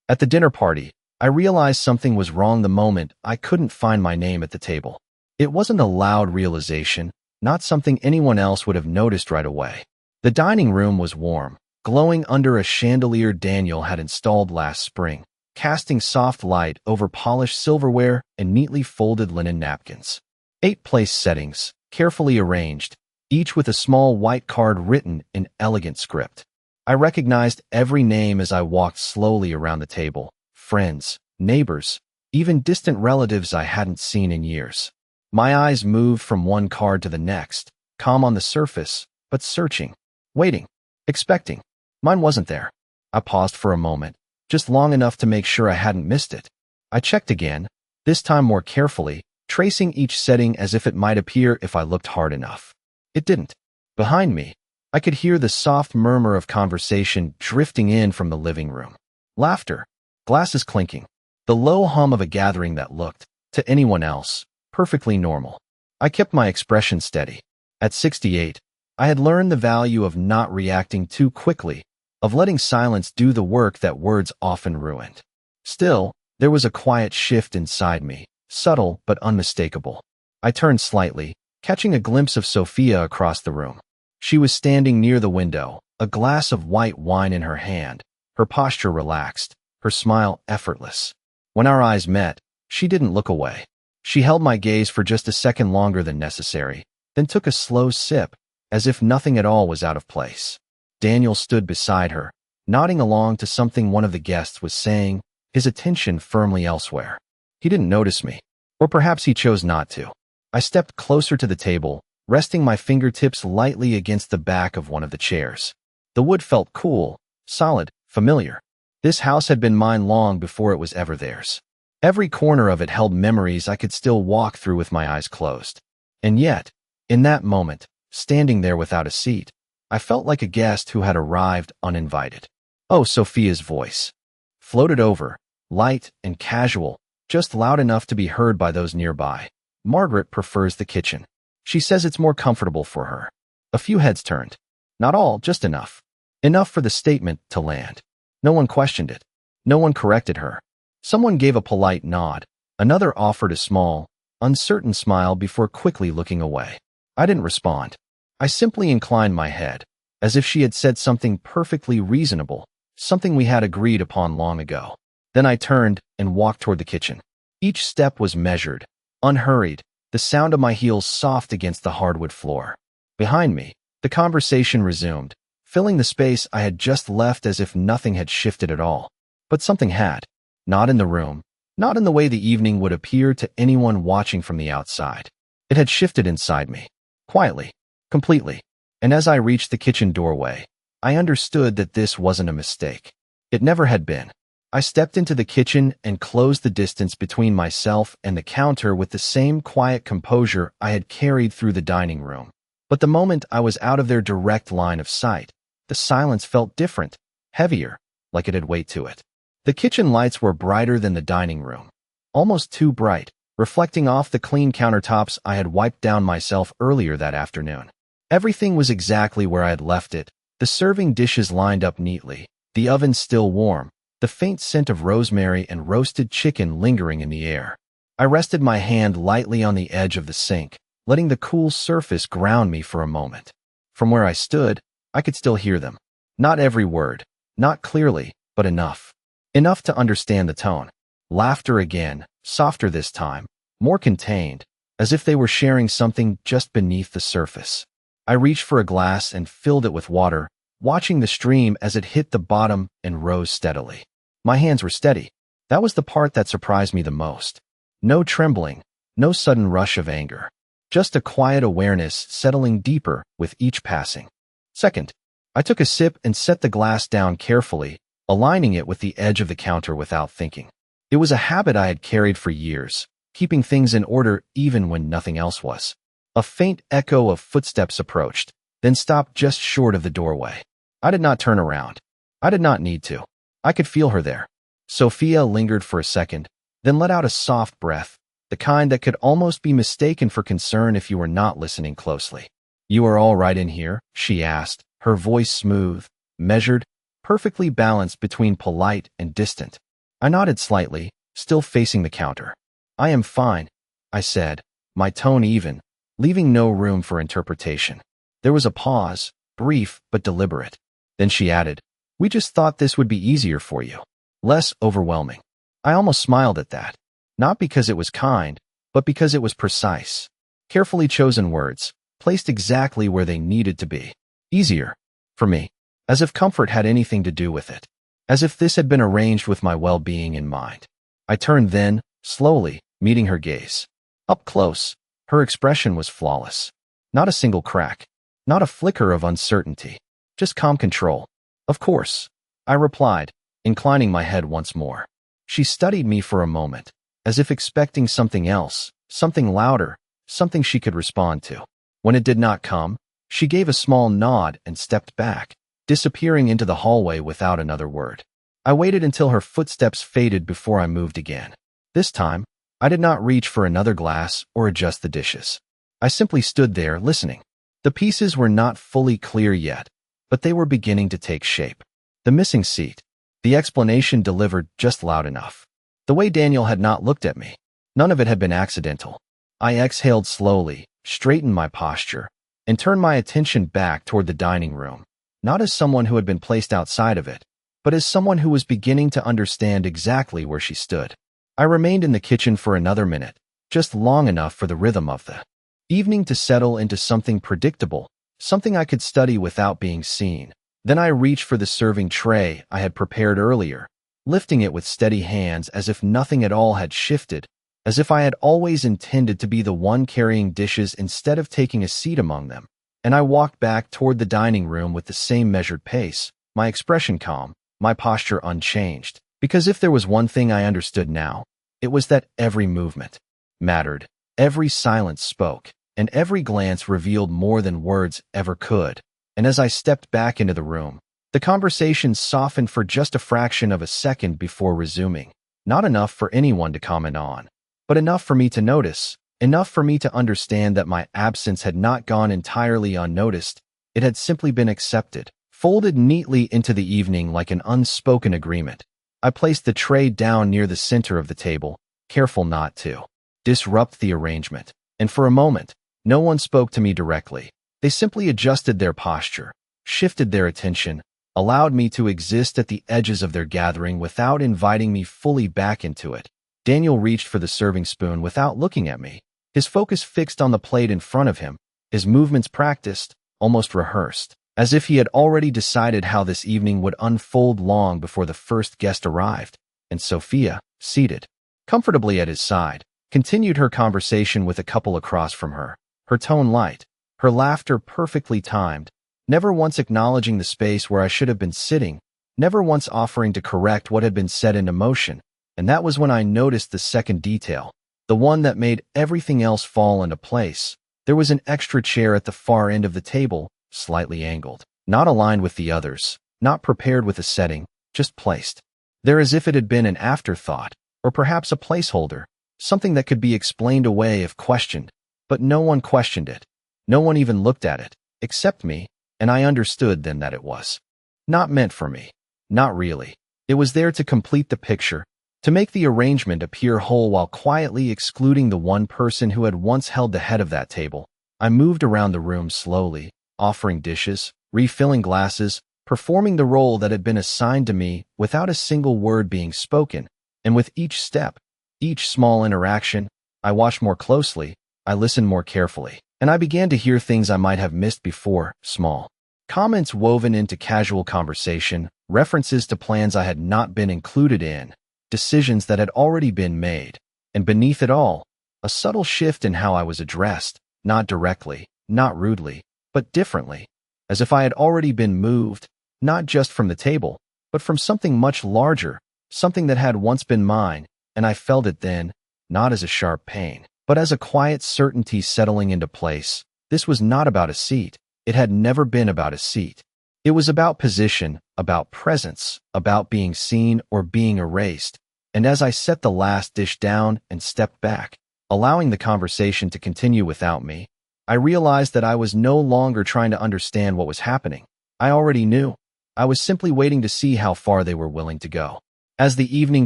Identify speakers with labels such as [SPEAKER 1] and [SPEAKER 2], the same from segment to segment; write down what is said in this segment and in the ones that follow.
[SPEAKER 1] At the dinner party, I realized something was wrong the moment I couldn't find my name at the table. It wasn't a loud realization, not something anyone else would have noticed right away. The dining room was warm, glowing under a chandelier Daniel had installed last spring, casting soft light over polished silverware and neatly folded linen napkins. 8 place settings, carefully arranged, each with a small white card written in elegant script. I recognized every name as I walked slowly around the table. Friends, neighbors, even distant relatives I hadn't seen in years. My eyes moved from one card to the next, calm on the surface, but searching, waiting, expecting. Mine wasn't there. I paused for a moment, just long enough to make sure I hadn't missed it. I checked again, this time more carefully, tracing each setting as if it might appear if I looked hard enough. It didn't. Behind me, I could hear the soft murmur of conversation drifting in from the living room. Laughter, glasses clinking, the low hum of a gathering that looked, to anyone else, perfectly normal. I kept my expression steady. At 68, I had learned the value of not reacting too quickly, of letting silence do the work that words often ruined. Still, there was a quiet shift inside me, subtle but unmistakable. I turned slightly, catching a glimpse of Sophia across the room. She was standing near the window, a glass of white wine in her hand, her posture relaxed, her smile effortless. When our eyes met, she didn't look away. She held my gaze for just a second longer than necessary, then took a slow sip, as if nothing at all was out of place. Daniel stood beside her, nodding along to something one of the guests was saying, his attention firmly elsewhere. He didn't notice me, or perhaps he chose not to. I stepped closer to the table, resting my fingertips lightly against the back of one of the chairs. The wood felt cool, solid, familiar. This house had been mine long before it was ever theirs. Every corner of it held memories I could still walk through with my eyes closed. And yet, in that moment, standing there without a seat, I felt like a guest who had arrived uninvited. Oh, Sophia's voice floated over, light and casual, just loud enough to be heard by those nearby. Margaret prefers the kitchen. She says it's more comfortable for her. A few heads turned. Not all, just enough. Enough for the statement to land. No one questioned it. No one corrected her. Someone gave a polite nod. Another offered a small, uncertain smile before quickly looking away. I didn't respond. I simply inclined my head, as if she had said something perfectly reasonable, something we had agreed upon long ago. Then I turned and walked toward the kitchen. Each step was measured, unhurried, the sound of my heels soft against the hardwood floor. Behind me, the conversation resumed, filling the space I had just left as if nothing had shifted at all. But something had. Not in the room, not in the way the evening would appear to anyone watching from the outside. It had shifted inside me, quietly, completely. And as I reached the kitchen doorway, I understood that this wasn't a mistake. It never had been. I stepped into the kitchen and closed the distance between myself and the counter with the same quiet composure I had carried through the dining room. But the moment I was out of their direct line of sight, the silence felt different, heavier, like it had weight to it. The kitchen lights were brighter than the dining room, almost too bright, reflecting off the clean countertops I had wiped down myself earlier that afternoon. Everything was exactly where I had left it, the serving dishes lined up neatly, the oven still warm, the faint scent of rosemary and roasted chicken lingering in the air. I rested my hand lightly on the edge of the sink, letting the cool surface ground me for a moment. From where I stood, I could still hear them. Not every word, not clearly, but enough. Enough to understand the tone. Laughter again, softer this time, more contained, as if they were sharing something just beneath the surface. I reached for a glass and filled it with water, watching the stream as it hit the bottom and rose steadily. My hands were steady. That was the part that surprised me the most. No trembling, no sudden rush of anger. Just a quiet awareness settling deeper with each passing second. I took a sip and set the glass down carefully, aligning it with the edge of the counter without thinking. It was a habit I had carried for years, keeping things in order even when nothing else was. A faint echo of footsteps approached, then stopped just short of the doorway. I did not turn around. I did not need to. I could feel her there. Sophia lingered for a second, then let out a soft breath, the kind that could almost be mistaken for concern if you were not listening closely. "You are all right in here?" she asked, her voice smooth, measured, perfectly balanced between polite and distant. I nodded slightly, still facing the counter. I am fine, I said, my tone even, leaving no room for interpretation. There was a pause, brief but deliberate. Then she added, we just thought this would be easier for you. Less overwhelming. I almost smiled at that. Not because it was kind, but because it was precise. Carefully chosen words, placed exactly where they needed to be. Easier. For me. As if comfort had anything to do with it. As if this had been arranged with my well-being in mind. I turned then, slowly, meeting her gaze. Up close, her expression was flawless. Not a single crack. Not a flicker of uncertainty. Just calm control. Of course, I replied, inclining my head once more. She studied me for a moment, as if expecting something else, something louder, something she could respond to. When it did not come, she gave a small nod and stepped back, disappearing into the hallway without another word. I waited until her footsteps faded before I moved again. This time, I did not reach for another glass or adjust the dishes. I simply stood there, listening. The pieces were not fully clear yet, but they were beginning to take shape. The missing seat. The explanation delivered just loud enough. The way Daniel had not looked at me. None of it had been accidental. I exhaled slowly, straightened my posture, and turned my attention back toward the dining room, not as someone who had been placed outside of it, but as someone who was beginning to understand exactly where she stood. I remained in the kitchen for another minute, just long enough for the rhythm of the evening to settle into something predictable, something I could study without being seen. Then I reached for the serving tray I had prepared earlier, lifting it with steady hands as if nothing at all had shifted, as if I had always intended to be the one carrying dishes instead of taking a seat among them. And I walked back toward the dining room with the same measured pace, my expression calm, my posture unchanged. Because if there was one thing I understood now, it was that every movement mattered, every silence spoke, and every glance revealed more than words ever could. And as I stepped back into the room, the conversation softened for just a fraction of a second before resuming. Not enough for anyone to comment on, but enough for me to notice, enough for me to understand that my absence had not gone entirely unnoticed. It had simply been accepted, folded neatly into the evening like an unspoken agreement. I placed the tray down near the center of the table, careful not to disrupt the arrangement. And for a moment, no one spoke to me directly. They simply adjusted their posture, shifted their attention, allowed me to exist at the edges of their gathering without inviting me fully back into it. Daniel reached for the serving spoon without looking at me, his focus fixed on the plate in front of him, his movements practiced, almost rehearsed, as if he had already decided how this evening would unfold long before the first guest arrived. And Sophia, seated comfortably at his side, continued her conversation with a couple across from her, her tone light, her laughter perfectly timed, never once acknowledging the space where I should have been sitting, never once offering to correct what had been set into motion. And that was when I noticed the second detail, the one that made everything else fall into place. There was an extra chair at the far end of the table, slightly angled, not aligned with the others, not prepared with a setting, just placed there as if it had been an afterthought, or perhaps a placeholder, something that could be explained away if questioned. But no one questioned it. No one even looked at it, except me, and I understood then that it was not meant for me. Not really. It was there to complete the picture, to make the arrangement appear whole while quietly excluding the one person who had once held the head of that table. I moved around the room slowly, offering dishes, refilling glasses, performing the role that had been assigned to me without a single word being spoken. And with each step, each small interaction, I watched more closely, I listened more carefully, and I began to hear things I might have missed before, small comments woven into casual conversation, references to plans I had not been included in, decisions that had already been made, and beneath it all, a subtle shift in how I was addressed, not directly, not rudely, but differently, as if I had already been moved, not just from the table, but from something much larger, something that had once been mine, and I felt it then, not as a sharp pain, but as a quiet certainty settling into place. This was not about a seat. It had never been about a seat. It was about position, about presence, about being seen or being erased. And as I set the last dish down and stepped back, allowing the conversation to continue without me, I realized that I was no longer trying to understand what was happening. I already knew. I was simply waiting to see how far they were willing to go. As the evening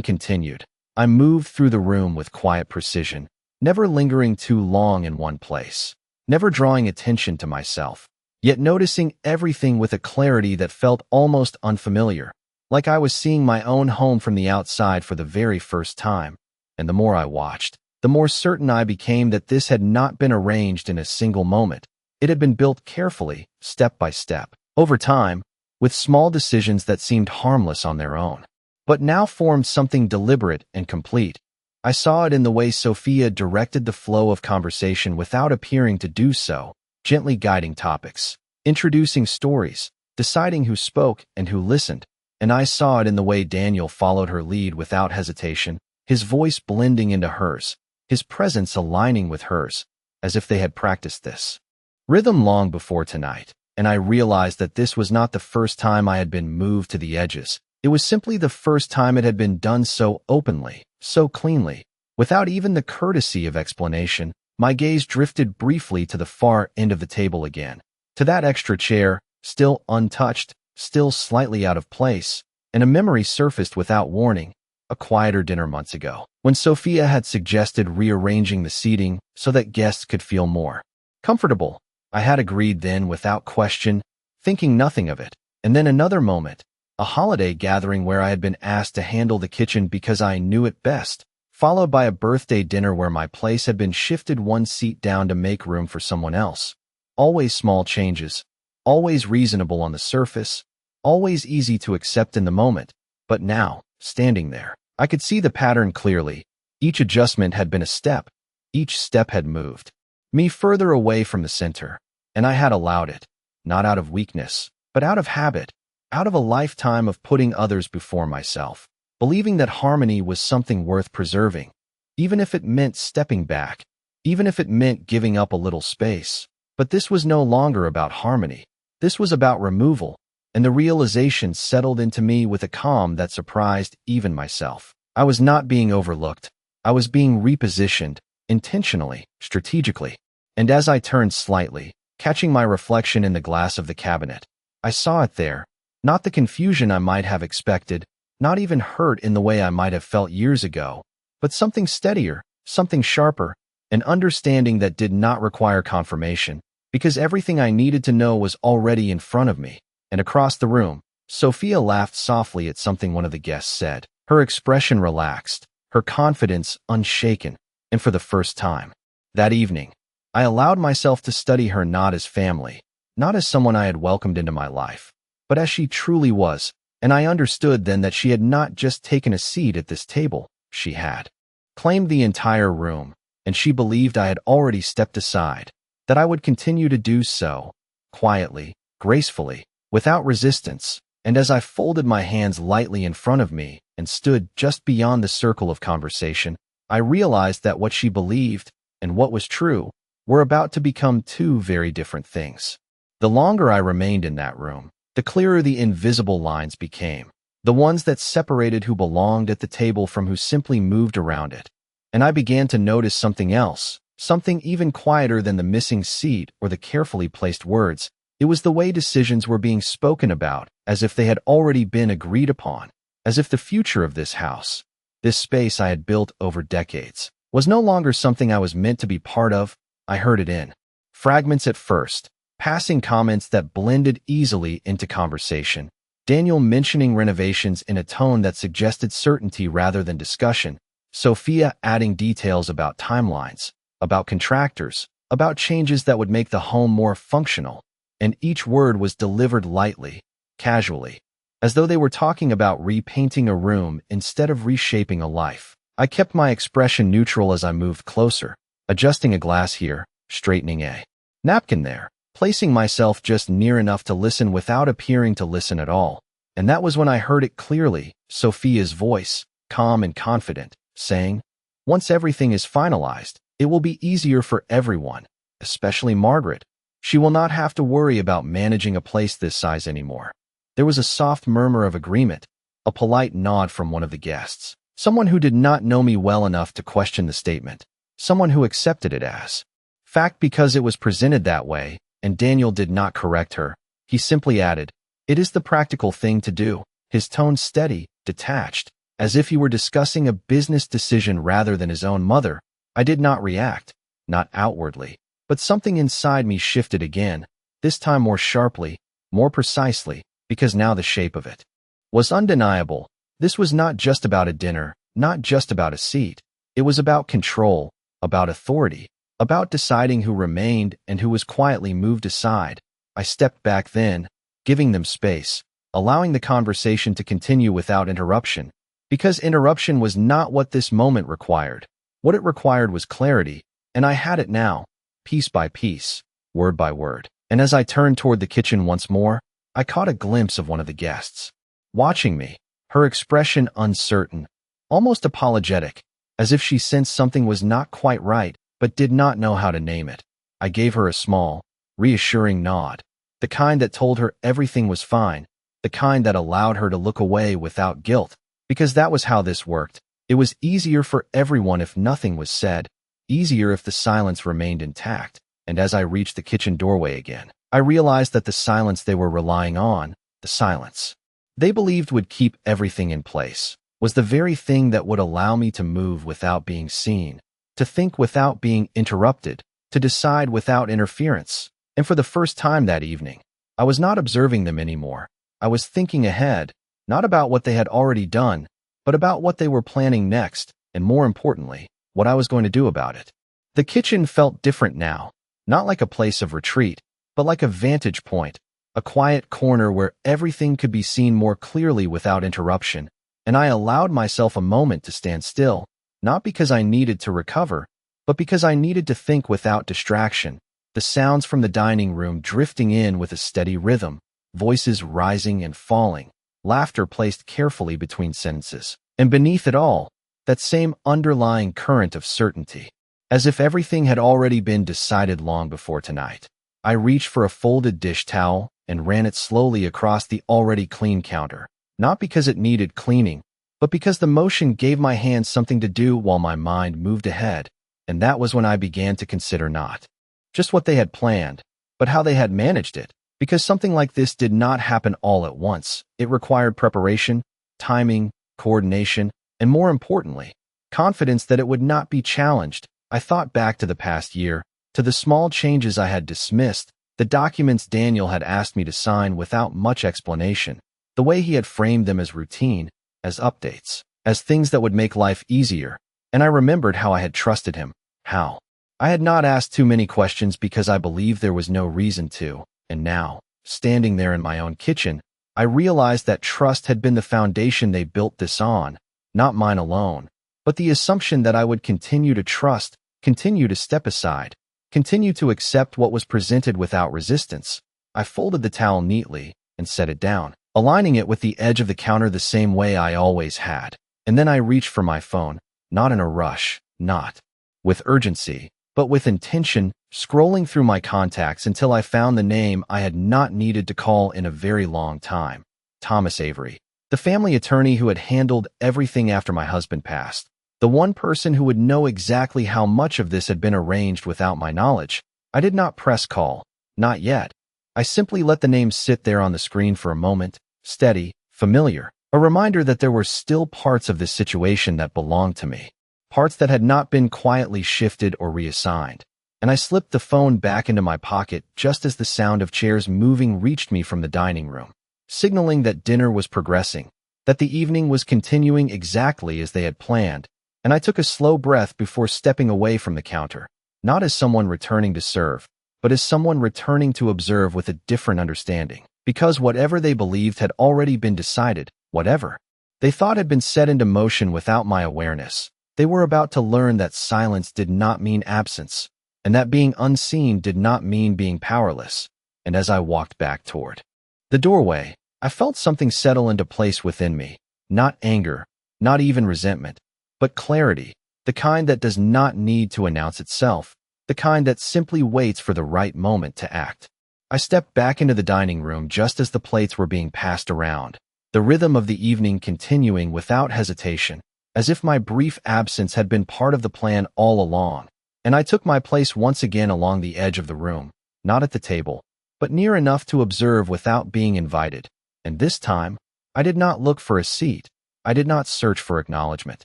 [SPEAKER 1] continued, I moved through the room with quiet precision, never lingering too long in one place, never drawing attention to myself, yet noticing everything with a clarity that felt almost unfamiliar, like I was seeing my own home from the outside for the very first time. And the more I watched, the more certain I became that this had not been arranged in a single moment. It had been built carefully, step by step, over time, with small decisions that seemed harmless on their own, but now formed something deliberate and complete. I saw it in the way Sophia directed the flow of conversation without appearing to do so, gently guiding topics, introducing stories, deciding who spoke and who listened. And I saw it in the way Daniel followed her lead without hesitation, his voice blending into hers, his presence aligning with hers, as if they had practiced this rhythm long before tonight. And I realized that this was not the first time I had been moved to the edges. It was simply the first time it had been done so openly, so cleanly, without even the courtesy of explanation. My gaze drifted briefly to the far end of the table again, to that extra chair, still untouched, still slightly out of place, and a memory surfaced without warning. A quieter dinner months ago, when Sophia had suggested rearranging the seating so that guests could feel more comfortable. I had agreed then without question, thinking nothing of it. And then another moment, a holiday gathering where I had been asked to handle the kitchen because I knew it best, followed by a birthday dinner where my place had been shifted one seat down to make room for someone else. Always small changes, always reasonable on the surface, always easy to accept in the moment. But now, standing there, I could see the pattern clearly. Each adjustment had been a step. Each step had moved me further away from the center, and I had allowed it, not out of weakness, but out of habit, out of a lifetime of putting others before myself, believing that harmony was something worth preserving, even if it meant stepping back, even if it meant giving up a little space. But this was no longer about harmony. This was about removal, and the realization settled into me with a calm that surprised even myself. I was not being overlooked. I was being repositioned, intentionally, strategically. And as I turned slightly, catching my reflection in the glass of the cabinet, I saw it there, not the confusion I might have expected, not even hurt in the way I might have felt years ago, but something steadier, something sharper, an understanding that did not require confirmation, because everything I needed to know was already in front of me. And across the room, Sophia laughed softly at something one of the guests said. Her expression relaxed, her confidence unshaken, and for the first time that evening, I allowed myself to study her not as family, not as someone I had welcomed into my life, but as she truly was. And I understood then that she had not just taken a seat at this table, she had claimed the entire room, and she believed I had already stepped aside, that I would continue to do so, quietly, gracefully, without resistance. And as I folded my hands lightly in front of me and stood just beyond the circle of conversation, I realized that what she believed and what was true were about to become two very different things. The longer I remained in that room, the clearer the invisible lines became, the ones that separated who belonged at the table from who simply moved around it. And I began to notice something else, something even quieter than the missing seat or the carefully placed words. It was the way decisions were being spoken about, as if they had already been agreed upon, as if the future of this house, this space I had built over decades, was no longer something I was meant to be part of. I heard it in fragments at first, passing comments that blended easily into conversation, Daniel mentioning renovations in a tone that suggested certainty rather than discussion, Sophia adding details about timelines, about contractors, about changes that would make the home more functional. And each word was delivered lightly, casually, as though they were talking about repainting a room instead of reshaping a life. I kept my expression neutral as I moved closer, adjusting a glass here, straightening a napkin there, placing myself just near enough to listen without appearing to listen at all. And that was when I heard it clearly, Sophia's voice, calm and confident, saying, "Once everything is finalized, it will be easier for everyone, especially Margaret. She will not have to worry about managing a place this size anymore." There was a soft murmur of agreement, a polite nod from one of the guests, someone who did not know me well enough to question the statement, someone who accepted it as fact because it was presented that way. And Daniel did not correct her. He simply added, "It is the practical thing to do," his tone steady, detached, as if he were discussing a business decision rather than his own mother. I did not react, not outwardly, but something inside me shifted again, this time more sharply, more precisely, because now the shape of it was undeniable. This was not just about a dinner, not just about a seat. It was about control, about authority, about deciding who remained and who was quietly moved aside. I stepped back then, giving them space, allowing the conversation to continue without interruption, because interruption was not what this moment required. What it required was clarity, and I had it now, piece by piece, word by word. And as I turned toward the kitchen once more, I caught a glimpse of one of the guests, watching me, her expression uncertain, almost apologetic, as if she sensed something was not quite right, but did not know how to name it. I gave her a small, reassuring nod, the kind that told her everything was fine, the kind that allowed her to look away without guilt, because that was how this worked. It was easier for everyone if nothing was said, easier if the silence remained intact. And as I reached the kitchen doorway again, I realized that the silence they were relying on, the silence they believed would keep everything in place, was the very thing that would allow me to move without being seen, to think without being interrupted, to decide without interference. And for the first time that evening, I was not observing them anymore. I was thinking ahead, not about what they had already done, but about what they were planning next, and more importantly, what I was going to do about it. The kitchen felt different now, not like a place of retreat, but like a vantage point, a quiet corner where everything could be seen more clearly without interruption, and I allowed myself a moment to stand still, not because I needed to recover, but because I needed to think without distraction. The sounds from the dining room drifting in with a steady rhythm, voices rising and falling, laughter placed carefully between sentences, and beneath it all, that same underlying current of certainty, as if everything had already been decided long before tonight. I reached for a folded dish towel and ran it slowly across the already clean counter, not because it needed cleaning, but because the motion gave my hands something to do while my mind moved ahead. And that was when I began to consider not just what they had planned, but how they had managed it. Because something like this did not happen all at once. It required preparation, timing, coordination, and more importantly, confidence that it would not be challenged. I thought back to the past year, to the small changes I had dismissed, the documents Daniel had asked me to sign without much explanation, the way he had framed them as routine, as updates, as things that would make life easier. And I remembered how I had trusted him, how I had not asked too many questions because I believed there was no reason to. And now, standing there in my own kitchen, I realized that trust had been the foundation they built this on, not mine alone, but the assumption that I would continue to trust, continue to step aside, continue to accept what was presented without resistance. I folded the towel neatly and set it down, aligning it with the edge of the counter the same way I always had. And then I reached for my phone, not in a rush, not with urgency, but with intention, scrolling through my contacts until I found the name I had not needed to call in a very long time. Thomas Avery, the family attorney who had handled everything after my husband passed. The one person who would know exactly how much of this had been arranged without my knowledge. I did not press call, not yet. I simply let the name sit there on the screen for a moment, steady, familiar, a reminder that there were still parts of this situation that belonged to me, parts that had not been quietly shifted or reassigned. And I slipped the phone back into my pocket just as the sound of chairs moving reached me from the dining room, signaling that dinner was progressing, that the evening was continuing exactly as they had planned. And I took a slow breath before stepping away from the counter, not as someone returning to serve, but as someone returning to observe with a different understanding. Because whatever they believed had already been decided, whatever they thought had been set into motion without my awareness, they were about to learn that silence did not mean absence, and that being unseen did not mean being powerless. And as I walked back toward the doorway, I felt something settle into place within me, not anger, not even resentment, but clarity, the kind that does not need to announce itself, the kind that simply waits for the right moment to act. I stepped back into the dining room just as the plates were being passed around, the rhythm of the evening continuing without hesitation, as if my brief absence had been part of the plan all along. And I took my place once again along the edge of the room, not at the table, but near enough to observe without being invited. And this time, I did not look for a seat. I did not search for acknowledgement,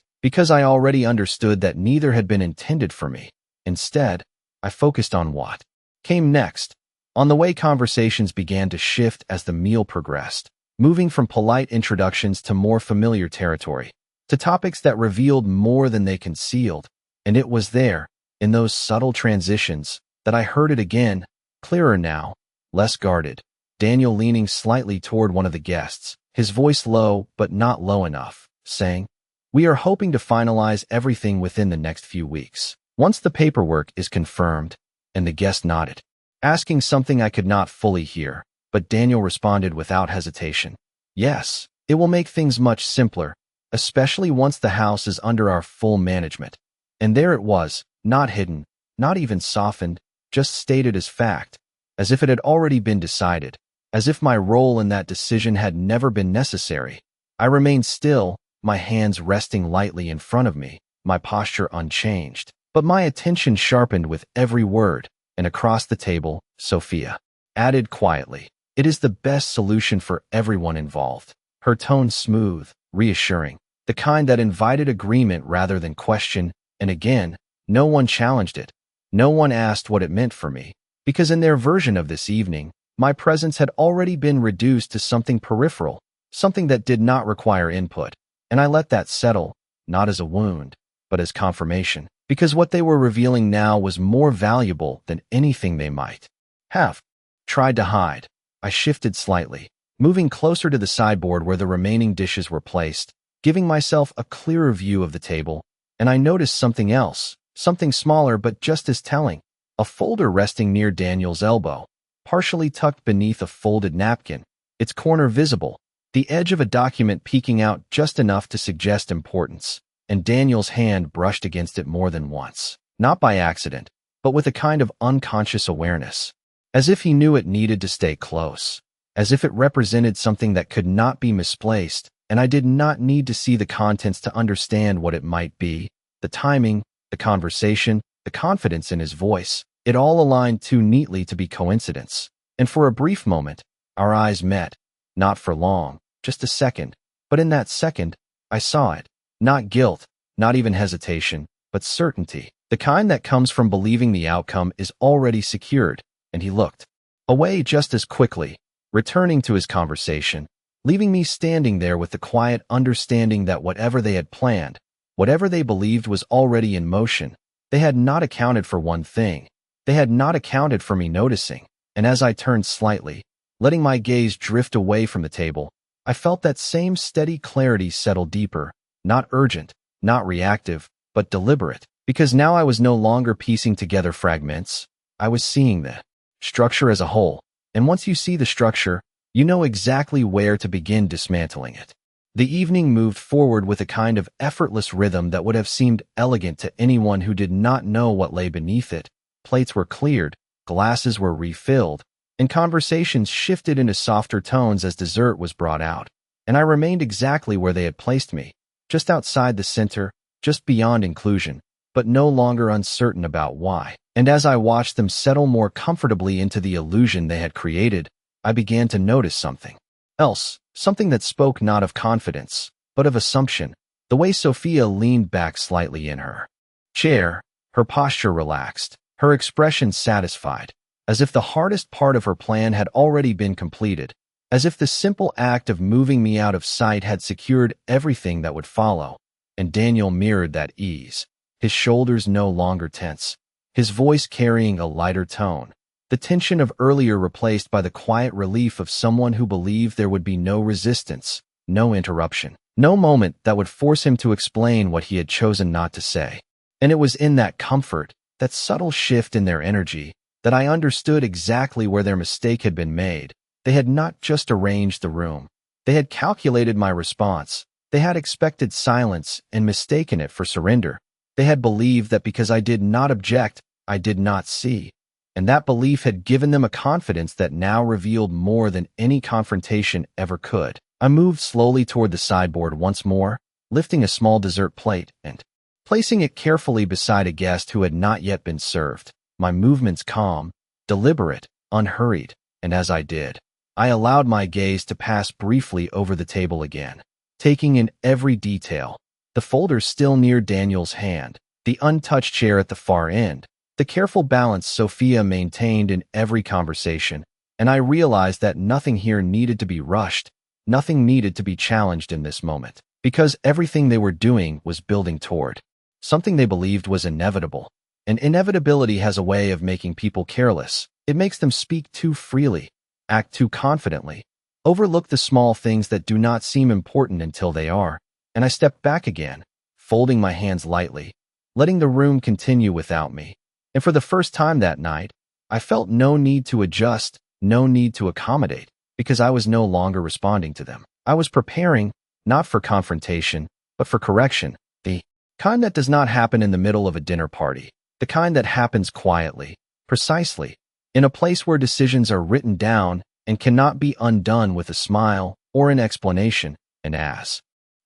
[SPEAKER 1] because I already understood that neither had been intended for me. Instead, I focused on what came next. On the way, conversations began to shift as the meal progressed, moving from polite introductions to more familiar territory, to topics that revealed more than they concealed. And it was there, in those subtle transitions, that I heard it again, clearer now, less guarded. Daniel leaning slightly toward one of the guests, his voice low but not low enough, saying, "We are hoping to finalize everything within the next few weeks. Once the paperwork is confirmed," and the guest nodded, asking something I could not fully hear, but Daniel responded without hesitation. "Yes, it will make things much simpler, especially once the house is under our full management." And there it was, not hidden, not even softened, just stated as fact, as if it had already been decided, as if my role in that decision had never been necessary. I remained still, my hands resting lightly in front of me, my posture unchanged. But my attention sharpened with every word, and across the table, Sophia added quietly, "It is the best solution for everyone involved." Her tone smooth, reassuring, the kind that invited agreement rather than question, and again, no one challenged it. No one asked what it meant for me, because in their version of this evening, my presence had already been reduced to something peripheral, something that did not require input, and I let that settle, not as a wound, but as confirmation, because what they were revealing now was more valuable than anything they might have tried to hide. I shifted slightly, moving closer to the sideboard where the remaining dishes were placed, giving myself a clearer view of the table, and I noticed something else, something smaller but just as telling, a folder resting near Daniel's elbow, partially tucked beneath a folded napkin, its corner visible, the edge of a document peeking out just enough to suggest importance, and Daniel's hand brushed against it more than once, not by accident, but with a kind of unconscious awareness, as if he knew it needed to stay close, as if it represented something that could not be misplaced, and I did not need to see the contents to understand what it might be. The timing, the conversation, the confidence in his voice, it all aligned too neatly to be coincidence. And for a brief moment, our eyes met, not for long, just a second, but in that second, I saw it. Not guilt, not even hesitation, but certainty, the kind that comes from believing the outcome is already secured, and he looked away just as quickly, returning to his conversation, leaving me standing there with the quiet understanding that whatever they had planned, whatever they believed was already in motion. They had not accounted for one thing. They had not accounted for me noticing, and as I turned slightly, letting my gaze drift away from the table, I felt that same steady clarity settle deeper, not urgent, not reactive, but deliberate, because now I was no longer piecing together fragments. I was seeing the structure as a whole, and once you see the structure, you know exactly where to begin dismantling it. The evening moved forward with a kind of effortless rhythm that would have seemed elegant to anyone who did not know what lay beneath it. Plates were cleared, glasses were refilled, and conversations shifted into softer tones as dessert was brought out. And I remained exactly where they had placed me, just outside the center, just beyond inclusion, but no longer uncertain about why. And as I watched them settle more comfortably into the illusion they had created, I began to notice something else, something that spoke not of confidence, but of assumption. The way Sophia leaned back slightly in her chair, her posture relaxed, her expression satisfied, as if the hardest part of her plan had already been completed, as if the simple act of moving me out of sight had secured everything that would follow. And Daniel mirrored that ease, his shoulders no longer tense, his voice carrying a lighter tone, the tension of earlier replaced by the quiet relief of someone who believed there would be no resistance, no interruption, no moment that would force him to explain what he had chosen not to say. And it was in that comfort, that subtle shift in their energy, that I understood exactly where their mistake had been made. They had not just arranged the room. They had calculated my response. They had expected silence and mistaken it for surrender. They had believed that because I did not object, I did not see. And that belief had given them a confidence that now revealed more than any confrontation ever could. I moved slowly toward the sideboard once more, lifting a small dessert plate and placing it carefully beside a guest who had not yet been served. My movements calm, deliberate, unhurried, and as I did, I allowed my gaze to pass briefly over the table again, taking in every detail. The folder still near Daniel's hand, the untouched chair at the far end, the careful balance Sophia maintained in every conversation, and I realized that nothing here needed to be rushed, nothing needed to be challenged in this moment, because everything they were doing was building toward something they believed was inevitable. And inevitability has a way of making people careless. It makes them speak too freely, act too confidently, overlook the small things that do not seem important until they are. And I stepped back again, folding my hands lightly, letting the room continue without me. And for the first time that night, I felt no need to adjust, no need to accommodate, because I was no longer responding to them. I was preparing, not for confrontation, but for correction, the kind that does not happen in the middle of a dinner party, the kind that happens quietly, precisely, in a place where decisions are written down and cannot be undone with a smile or an explanation. And as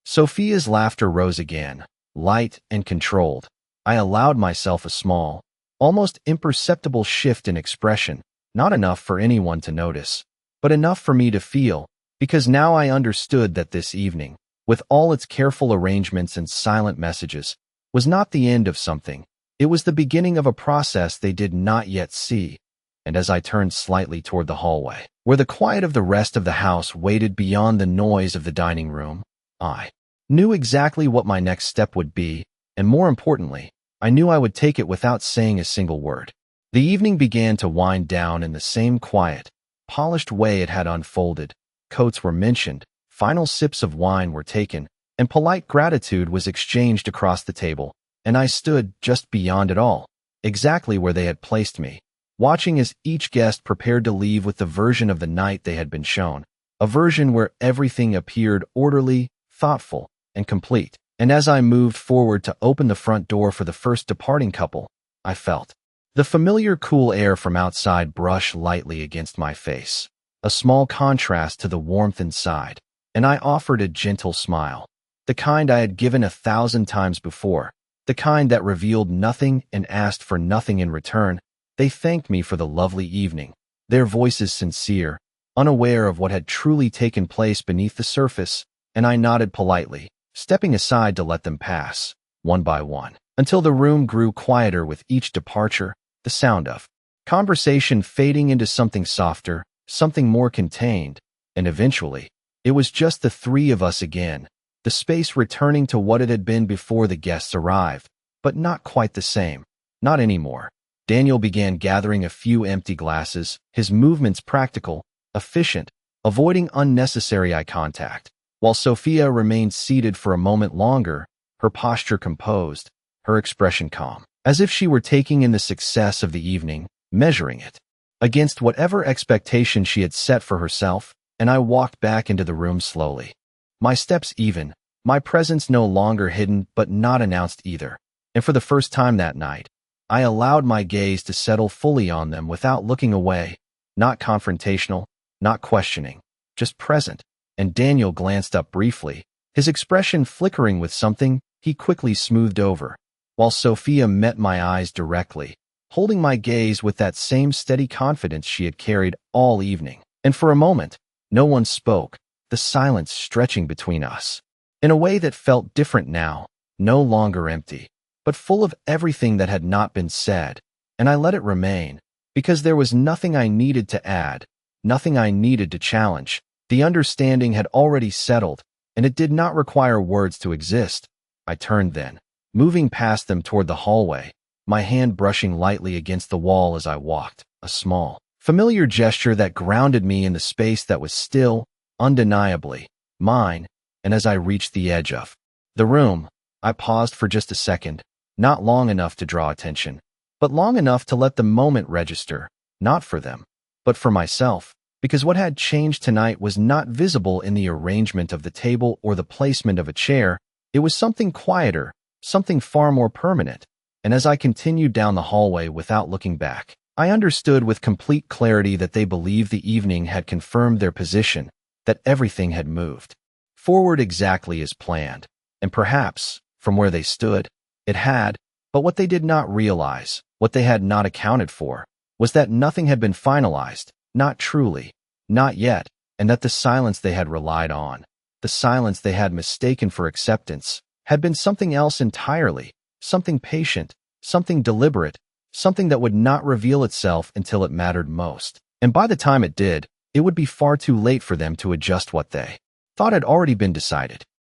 [SPEAKER 1] Sophia's laughter rose again, light and controlled, I allowed myself a small, almost imperceptible shift in expression, not enough for anyone to notice, but enough for me to feel, because now I understood that this evening, with all its careful arrangements and silent messages, was not the end of something. It was the beginning of a process they did not yet see. And as I turned slightly toward the hallway, where the quiet of the rest of the house waited beyond the noise of the dining room, I knew exactly what my next step would be, and more importantly, I knew I would take it without saying a single word. The evening began to wind down in the same quiet, polished way it had unfolded. Coats were mentioned, final sips of wine were taken, and polite gratitude was exchanged across the table, and I stood just beyond it all, exactly where they had placed me, watching as each guest prepared to leave with the version of the night they had been shown, a version where everything appeared orderly, thoughtful, and complete. And as I moved forward to open the front door for the first departing couple, I felt the familiar cool air from outside brush lightly against my face, a small contrast to the warmth inside, and I offered a gentle smile, the kind I had given 1,000 times before, the kind that revealed nothing and asked for nothing in return. They thanked me for the lovely evening, their voices sincere, unaware of what had truly taken place beneath the surface, and I nodded politely, stepping aside to let them pass, one by one, until the room grew quieter with each departure, the sound of conversation fading into something softer, something more contained, and eventually, it was just the three of us again, the space returning to what it had been before the guests arrived, but not quite the same, not anymore. Daniel began gathering a few empty glasses, his movements practical, efficient, avoiding unnecessary eye contact, while Sophia remained seated for a moment longer, her posture composed, her expression calm, as if she were taking in the success of the evening, measuring it against whatever expectation she had set for herself, and I walked back into the room slowly. My steps even, my presence no longer hidden but not announced either, and for the first time that night, I allowed my gaze to settle fully on them without looking away, not confrontational, not questioning, just present. And Daniel glanced up briefly, his expression flickering with something he quickly smoothed over, while Sophia met my eyes directly, holding my gaze with that same steady confidence she had carried all evening. And for a moment, no one spoke, the silence stretching between us, in a way that felt different now, no longer empty, but full of everything that had not been said, and I let it remain, because there was nothing I needed to add, nothing I needed to challenge. The understanding had already settled, and it did not require words to exist. I turned then, moving past them toward the hallway, my hand brushing lightly against the wall as I walked, a small, familiar gesture that grounded me in the space that was still, undeniably, mine. And as I reached the edge of the room, I paused for just a second, not long enough to draw attention, but long enough to let the moment register, not for them, but for myself. Because what had changed tonight was not visible in the arrangement of the table or the placement of a chair. It was something quieter, something far more permanent. And as I continued down the hallway without looking back, I understood with complete clarity that they believed the evening had confirmed their position, that everything had moved forward exactly as planned. And perhaps, from where they stood, it had, but what they did not realize, what they had not accounted for, was that nothing had been finalized. Not truly, not yet, and that the silence they had relied on, The silence they had mistaken for acceptance had been something else entirely, something patient, something deliberate, something that would not reveal itself until it mattered most. And by the time it did, it would be far too late for them to adjust what they thought had already been decided.